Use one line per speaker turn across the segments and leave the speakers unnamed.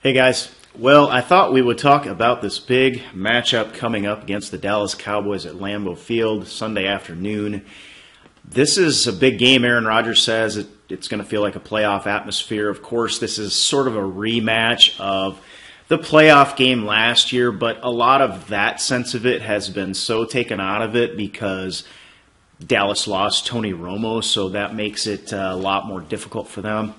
Hey guys, well, I thought we would talk about this big matchup coming up against the Dallas Cowboys at Lambeau Field Sunday afternoon. This is a big game. Aaron Rodgers says it's going to feel like a playoff atmosphere. Of course, this is sort of a rematch of the playoff game last year, but a lot of that sense of it has been so taken out of it because Dallas lost Tony Romo, so that makes it a lot more difficult for them.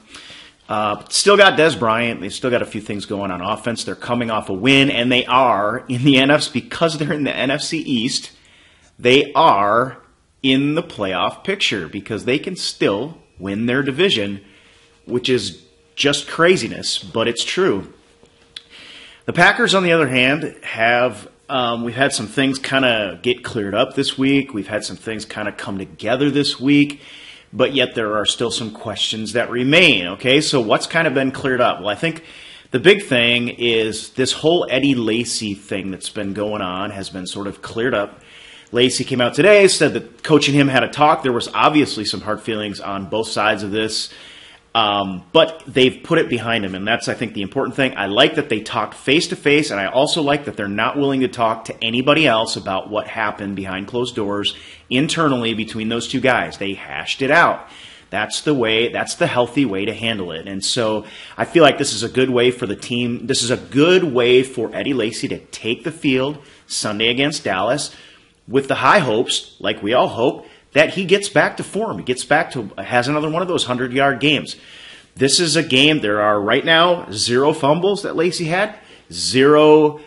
Still got Dez Bryant. They've still got a few things going on offense. They're coming off a win, and they are in the NFC because they're in the NFC East. They are in the playoff picture because they can still win their division, which is just craziness, but it's true. The Packers, on the other hand, have we've had some things kind of get cleared up this week. We've had some things kind of come together this week. But yet there are still some questions that remain, okay? So what's kind of been cleared up? Well, I think the big thing is this whole Eddie Lacy thing that's been going on has been sort of cleared up. Lacy came out today, said that Coach and him had a talk. There was obviously some hard feelings on both sides of this, but they've put it behind him, and that's, I think, the important thing. I like that they talked face-to-face, and I also like that they're not willing to talk to anybody else about what happened behind closed doors internally between those two guys. They hashed it out. That's the way, that's the healthy way to handle it. And so I feel like this is a good way for the team. This is a good way for Eddie Lacy to take the field Sunday against Dallas with the high hopes, like we all hope, that he gets back to form. He gets back to, has another one of those 100-yard games. This is a game, there are right now 0 fumbles that Lacy had, 0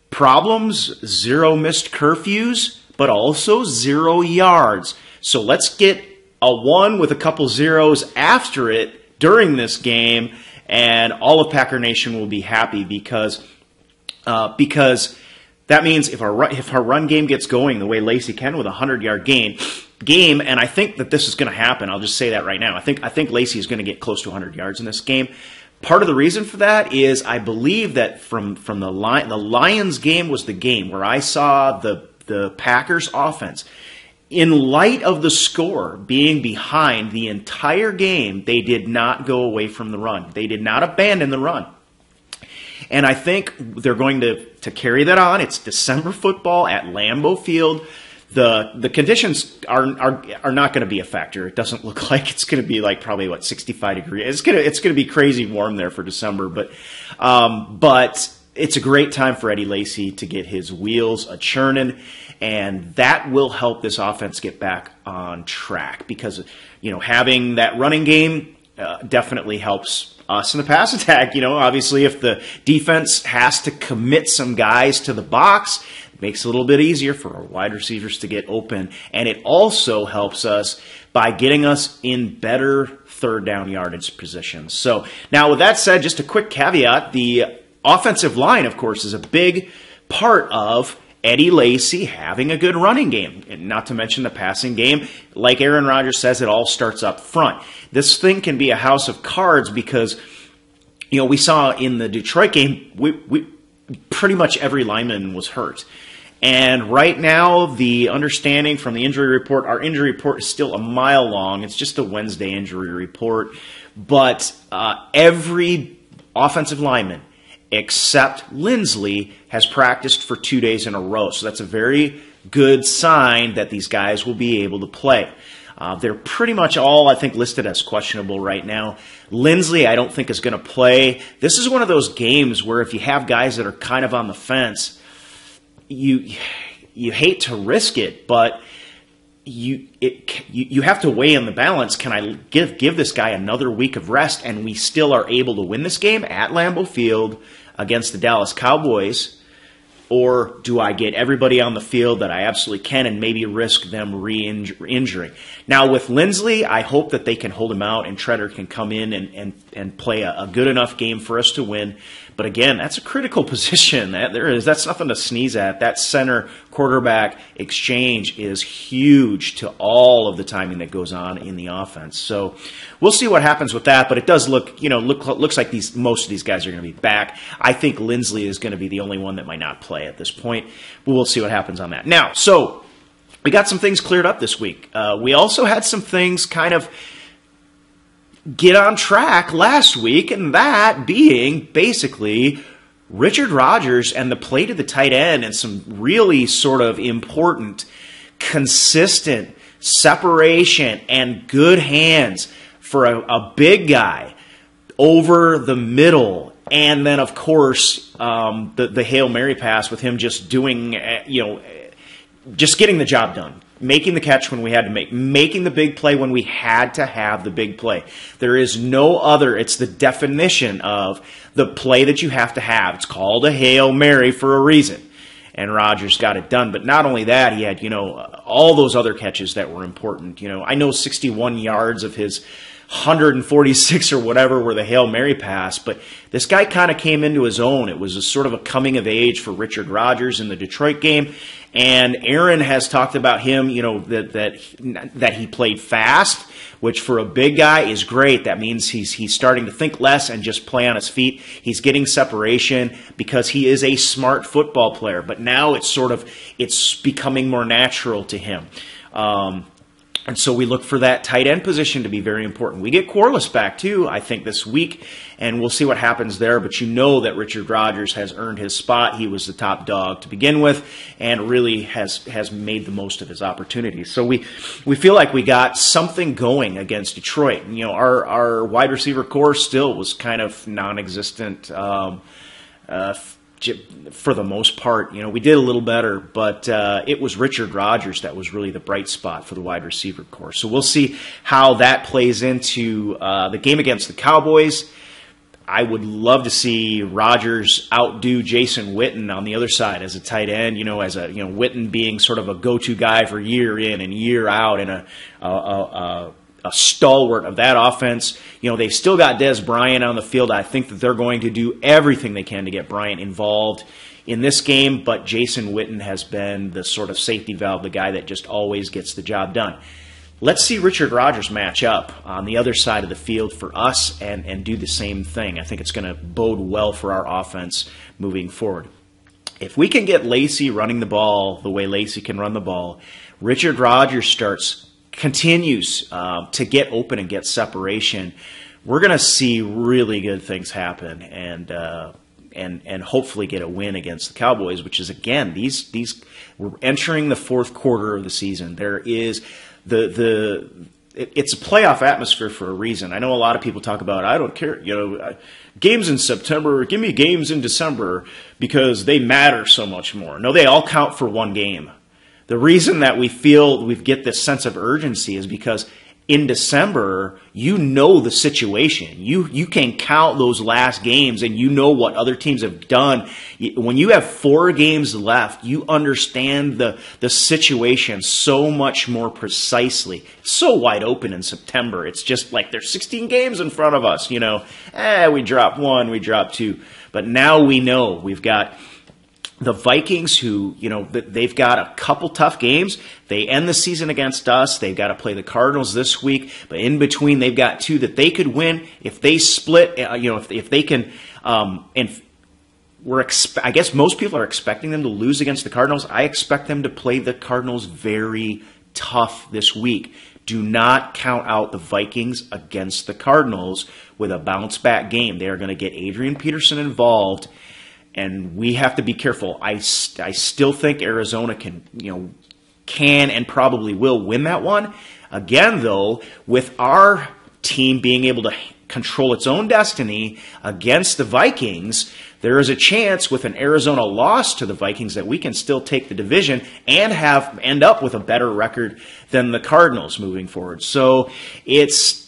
problems, 0 missed curfews, but also 0 yards. So let's get a 1 with a couple zeros after it during this game, and all of Packer Nation will be happy because that means if our run game gets going the way Lacy can with a 100-yard game, and I think that this is going to happen. I'll just say that right now. I think Lacy is going to get close to 100 yards in this game. Part of the reason for that is I believe that from the Lions game was the game where I saw the Packers offense. In light of the score being behind the entire game, they did not go away from the run. They did not abandon the run. And I think they're going to carry that on. It's December football at Lambeau Field. The conditions are not going to be a factor. It doesn't look like it's going to be like probably 65 degrees. It's going to be crazy warm there for December, but it's a great time for Eddie Lacy to get his wheels a churning, and that will help this offense get back on track because having that running game definitely helps us in the pass attack. Obviously if the defense has to commit some guys to the box, it makes it a little bit easier for our wide receivers to get open. And it also helps us by getting us in better third down yardage positions. So now with that said, just a quick caveat, the offensive line, of course, is a big part of Eddie Lacy having a good running game, and not to mention the passing game. Like Aaron Rodgers says, it all starts up front. This thing can be a house of cards because, we saw in the Detroit game, we pretty much every lineman was hurt. And right now, the understanding from the injury report, our injury report is still a mile long. It's just a Wednesday injury report. But every offensive lineman except Lindsley has practiced for 2 days in a row. So that's a very good sign that these guys will be able to play. They're pretty much all, I think, listed as questionable right now. Lindsley, I don't think, is going to play. This is one of those games where if you have guys that are kind of on the fence, you hate to risk it, but you have to weigh in the balance. Can I give this guy another week of rest and we still are able to win this game at Lambeau Field against the Dallas Cowboys? Or do I get everybody on the field that I absolutely can and maybe risk them re-injuring? Now, with Lindsley, I hope that they can hold him out and Treader can come in and play a good enough game for us to win. But again, that's a critical position. That's nothing to sneeze at. That center quarterback exchange is huge to all of the timing that goes on in the offense. So we'll see what happens with that. But it does looks like most of these guys are going to be back. I think Lindsley is going to be the only one that might not play at this point. But we'll see what happens on that. Now, so we got some things cleared up this week. We also had some things kind of get on track last week, and that being basically Richard Rodgers and the play to the tight end and some really sort of important, consistent separation and good hands for a big guy over the middle. And then, of course, the Hail Mary pass with him just doing, just getting the job done. Making the catch when we had to making the big play when we had to have the big play. There is no other. It's the definition of the play that you have to have. It's called a Hail Mary for a reason. And Rodgers got it done. But not only that, he had, all those other catches that were important. I know 61 yards of his 146 or whatever were the Hail Mary pass, but this guy kind of came into his own. It was a sort of a coming of age for Richard Rodgers in the Detroit game, and Aaron has talked about him, that he played fast, which for a big guy is great. That means he's starting to think less and just play on his feet. He's getting separation because he is a smart football player, but now it's becoming more natural to him. And so we look for that tight end position to be very important. We get Corliss back, too, I think, this week, and we'll see what happens there. But you know that Richard Rodgers has earned his spot. He was the top dog to begin with and really has made the most of his opportunities. So we feel like we got something going against Detroit. And, our wide receiver core still was kind of non-existent for the most part. We did a little better, but it was Richard Rodgers that was really the bright spot for the wide receiver core. So we'll see how that plays into the game against the Cowboys. I would love to see Rodgers outdo Jason Witten on the other side as a tight end, Witten being sort of a go-to guy for year in and year out and a stalwart of that offense. They've still got Dez Bryant on the field. I think that they're going to do everything they can to get Bryant involved in this game, but Jason Witten has been the sort of safety valve, the guy that just always gets the job done. Let's see Richard Rodgers match up on the other side of the field for us and do the same thing. I think it's going to bode well for our offense moving forward. If we can get Lacy running the ball the way Lacy can run the ball, Richard Rodgers continues to get open and get separation, we're going to see really good things happen and hopefully get a win against the Cowboys, which is, again, we're entering the fourth quarter of the season. There is it's a playoff atmosphere for a reason. I know a lot of people talk about, I don't care, games in September, give me games in December because they matter so much more. No, they all count for one game. The reason that we feel we get this sense of urgency is because in December, the situation. You can count those last games and what other teams have done. When you have 4 games left, you understand the situation so much more precisely. It's so wide open in September. It's just like there's 16 games in front of us. We dropped 1, we dropped 2. But now we know we've got the Vikings, who, they've got a couple tough games. They end the season against us. They've got to play the Cardinals this week. But in between, they've got 2 that they could win. If they split, if they can, and I guess most people are expecting them to lose against the Cardinals. I expect them to play the Cardinals very tough this week. Do not count out the Vikings against the Cardinals with a bounce-back game. They are going to get Adrian Peterson involved, and we have to be careful. I still think Arizona can and probably will win that one. Again, though, with our team being able to control its own destiny against the Vikings, there is a chance with an Arizona loss to the Vikings that we can still take the division and end up with a better record than the Cardinals moving forward. So it's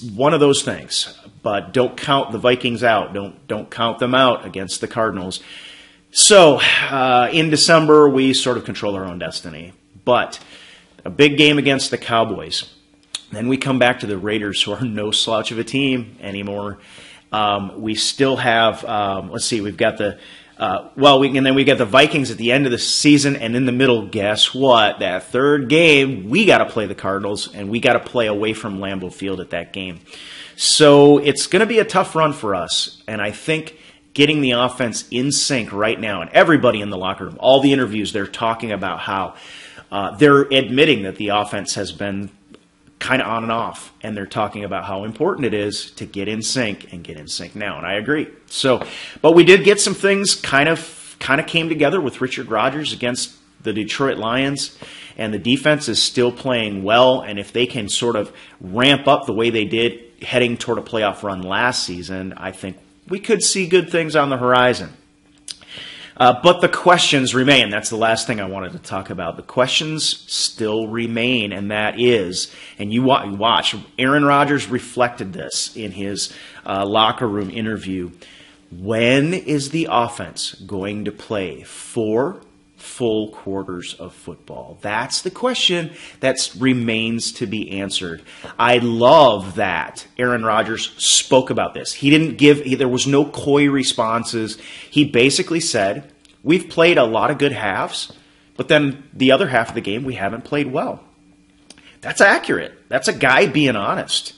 one of those things. But don't count the Vikings out. Don't count them out against the Cardinals. So in December, we sort of control our own destiny. But a big game against the Cowboys. Then we come back to the Raiders, who are no slouch of a team anymore. We still have, we've got the and then we got the Vikings at the end of the season, and in the middle, guess what? That third game, we got to play the Cardinals, and we got to play away from Lambeau Field at that game. So it's going to be a tough run for us, and I think getting the offense in sync right now, and everybody in the locker room, all the interviews, they're talking about how they're admitting that the offense has been kind of on and off, and they're talking about how important it is to get in sync and get in sync now, and I agree. So, but we did get some things kind of came together with Richard Rodgers against the Detroit Lions, and the defense is still playing well, and if they can sort of ramp up the way they did heading toward a playoff run last season, I think we could see good things on the horizon. But the questions remain. That's the last thing I wanted to talk about. The questions still remain, and that is, and you watch, Aaron Rodgers reflected this in his locker room interview. When is the offense going to play 4 full quarters of football? That's the question that remains to be answered. I love that Aaron Rodgers spoke about this. There was no coy responses. He basically said, we've played a lot of good halves, but then the other half of the game we haven't played well. That's accurate. That's a guy being honest.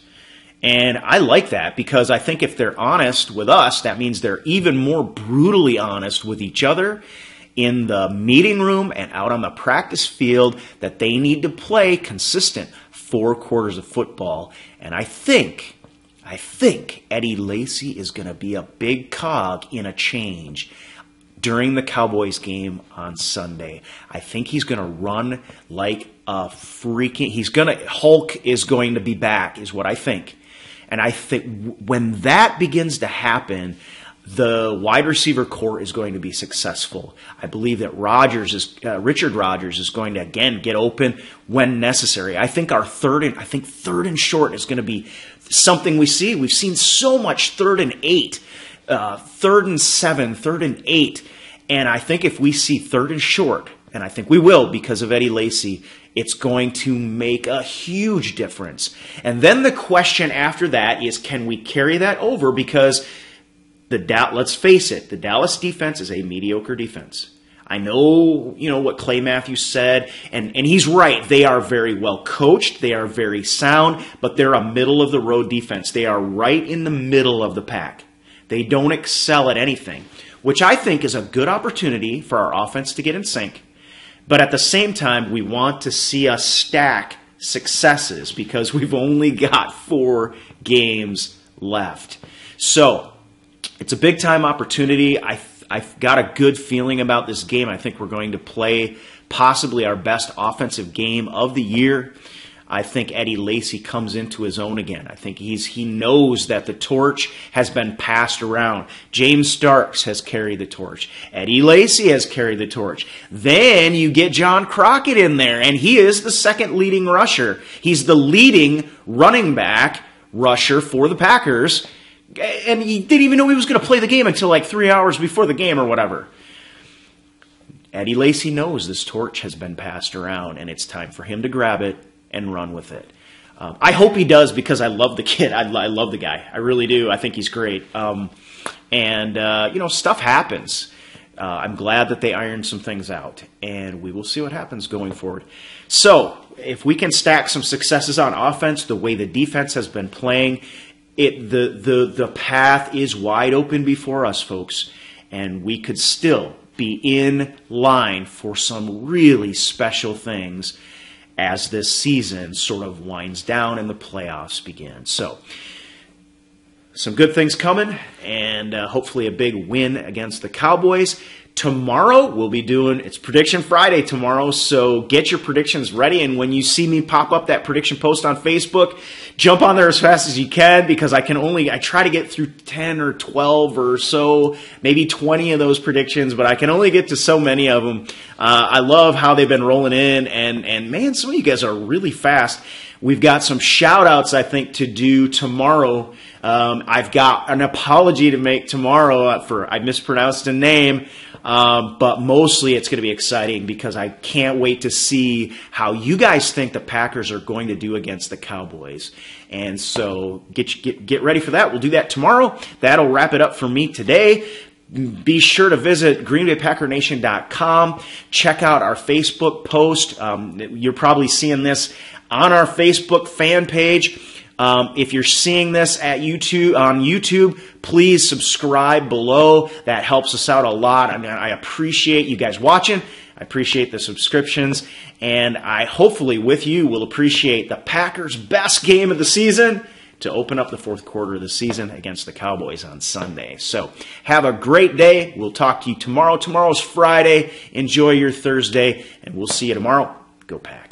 And I like that, because I think if they're honest with us, that means they're even more brutally honest with each other in the meeting room and out on the practice field, that they need to play consistent 4 quarters of football. And I think Eddie Lacy is going to be a big cog in a change during the Cowboys game on Sunday. I think he's going to run like a freaking... Hulk is going to be back, is what I think. And I think when that begins to happen, the wide receiver core is going to be successful. I believe that Richard Rodgers is going to, again, get open when necessary. I think third and short is going to be something we see. We've seen so much 3rd and 8, 3rd and 7, 3rd and 8. And I think if we see 3rd and short, and I think we will because of Eddie Lacy, it's going to make a huge difference. And then the question after that is, can we carry that over? Because let's face it, the Dallas defense is a mediocre defense. I know, what Clay Matthews said, and he's right. They are very well coached. They are very sound, but they're a middle-of-the-road defense. They are right in the middle of the pack. They don't excel at anything, which I think is a good opportunity for our offense to get in sync. But at the same time, we want to see us stack successes because we've only got 4 games left. So it's a big-time opportunity. I've got a good feeling about this game. I think we're going to play possibly our best offensive game of the year. I think Eddie Lacy comes into his own again. I think he knows that the torch has been passed around. James Starks has carried the torch. Eddie Lacy has carried the torch. Then you get John Crockett in there, and he is the second leading rusher. He's the leading running back rusher for the Packers, and he didn't even know he was going to play the game until like 3 hours before the game or whatever. Eddie Lacy knows this torch has been passed around, and it's time for him to grab it and run with it. I hope he does, because I love the kid. I love the guy. I really do. I think he's great. Stuff happens. I'm glad that they ironed some things out, and we will see what happens going forward. So if we can stack some successes on offense the way the defense has been playing, the path is wide open before us, folks, and we could still be in line for some really special things as this season sort of winds down and the playoffs begin. So, some good things coming, and hopefully a big win against the Cowboys. Tomorrow, we'll be it's Prediction Friday tomorrow, so get your predictions ready, and when you see me pop up that prediction post on Facebook, jump on there as fast as you can, because I try to get through 10 or 12 or so, maybe 20 of those predictions, but I can only get to so many of them. I love how they've been rolling in, and man, some of you guys are really fast. We've got some shout-outs, I think, to do tomorrow. I've got an apology to make tomorrow for I mispronounced a name. But mostly it's going to be exciting because I can't wait to see how you guys think the Packers are going to do against the Cowboys. And so get ready for that. We'll do that tomorrow. That'll wrap it up for me today. Be sure to visit greenbaypackernation.com. Check out our Facebook post. You're probably seeing this on our Facebook fan page. If you're seeing this on YouTube, please subscribe below. That helps us out a lot. I appreciate you guys watching. I appreciate the subscriptions, and I hopefully with you will appreciate the Packers' best game of the season to open up the fourth quarter of the season against the Cowboys on Sunday. So have a great day. We'll talk to you tomorrow. Tomorrow's Friday. Enjoy your Thursday, and we'll see you tomorrow. Go Pack.